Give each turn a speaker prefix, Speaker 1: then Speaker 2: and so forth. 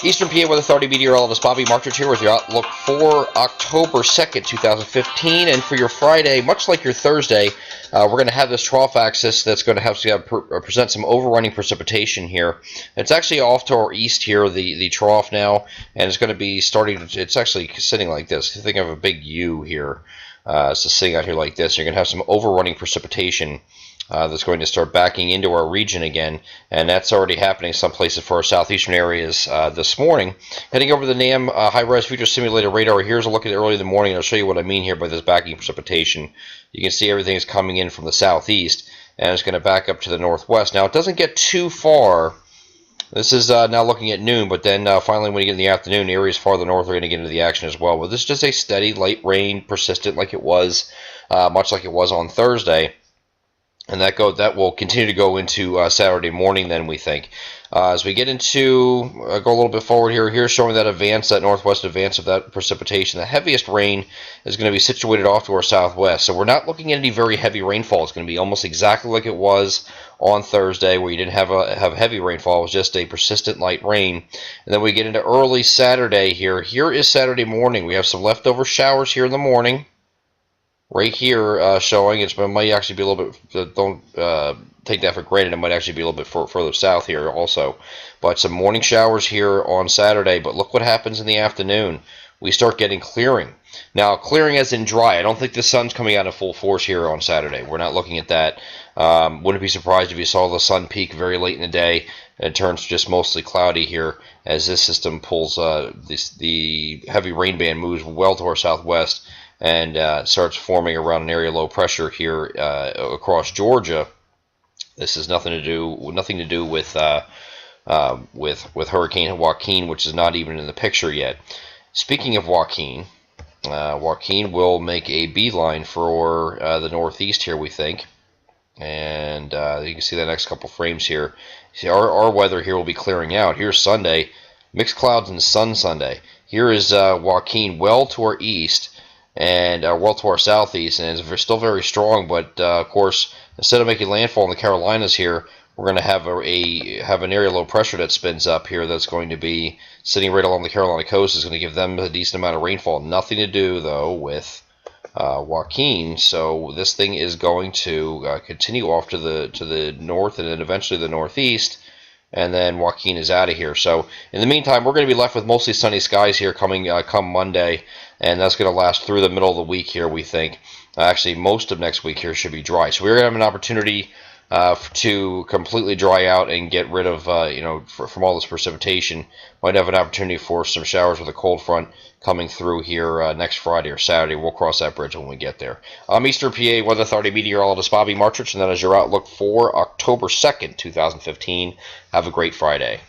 Speaker 1: Eastern PA Weather Authority meteorologist Bobby Martrich here with your outlook for October 2nd, 2015. And for your Friday, much like your Thursday, we're going to have this trough axis that's going to have to present some overrunning precipitation here. It's actually off to our east here, the trough now, and it's going to be starting, it's actually sitting like this. Think of a big U here. It's just sitting out here like this. You're going to have some overrunning precipitation that's going to start backing into our region again, and that's already happening some places for our southeastern areas this morning. Heading over the NAM high-res future simulated radar, here's a look at it early in the morning, and I'll show you what I mean here by this backing precipitation. You can see everything is coming in from the southeast, and it's going to back up to the northwest. Now, it doesn't get too far. This is now looking at noon, but then finally when you get in the afternoon, areas farther north are going to get into the action as well. But this is just a steady, light rain, persistent like it was, much like it was on Thursday. And that will continue to go into Saturday morning then, we think. As we get into, go a little bit forward here, here's showing that advance, that northwest advance of that precipitation. The heaviest rain is going to be situated off to our southwest. So we're not looking at any very heavy rainfall. It's going to be almost exactly like it was on Thursday, where you didn't have heavy rainfall. It was just a persistent light rain. And then we get into early Saturday here. Here is Saturday morning. We have some leftover showers here in the morning. Right here showing, it might actually be a little bit, don't take that for granted, it might actually be a little bit further south here also. But some morning showers here on Saturday, but look what happens in the afternoon. We start getting clearing. Now, clearing as in dry. I don't think the sun's coming out in full force here on Saturday. We're not looking at that. Wouldn't be surprised if you saw the sun peak very late in the day, and it turns just mostly cloudy here as this system pulls, the heavy rain band moves well to our southwest, and starts forming around an area low pressure here across Georgia. This has nothing to do with Hurricane Joaquin, which is not even in the picture yet. Speaking of Joaquin, Joaquin will make a beeline for the northeast here, we think, and you can see the next couple frames here. See, our weather here will be clearing out. Here's Sunday, mixed clouds and sun Sunday. Here is Joaquin well to our east, and well to our southeast, and it's still very strong, but of course, instead of making landfall in the Carolinas here, we're going to have an area low pressure that spins up here that's going to be sitting right along the Carolina coast. Is going to give them a decent amount of rainfall. Nothing to do, though, with Joaquin, so this thing is going to continue off to the north and then eventually the northeast, and then Joaquin is out of here. So in the meantime, we're going to be left with mostly sunny skies here come Monday, and that's going to last through the middle of the week here, we think. Actually, most of next week here should be dry. So we're going to have an opportunity to completely dry out and get rid of, from all this precipitation. Might have an opportunity for some showers with a cold front coming through here next Friday or Saturday. We'll cross that bridge when we get there. I'm Eastern PA Weather Authority meteorologist Bobby Martrich, and that is your outlook for October 2nd, 2015. Have a great Friday.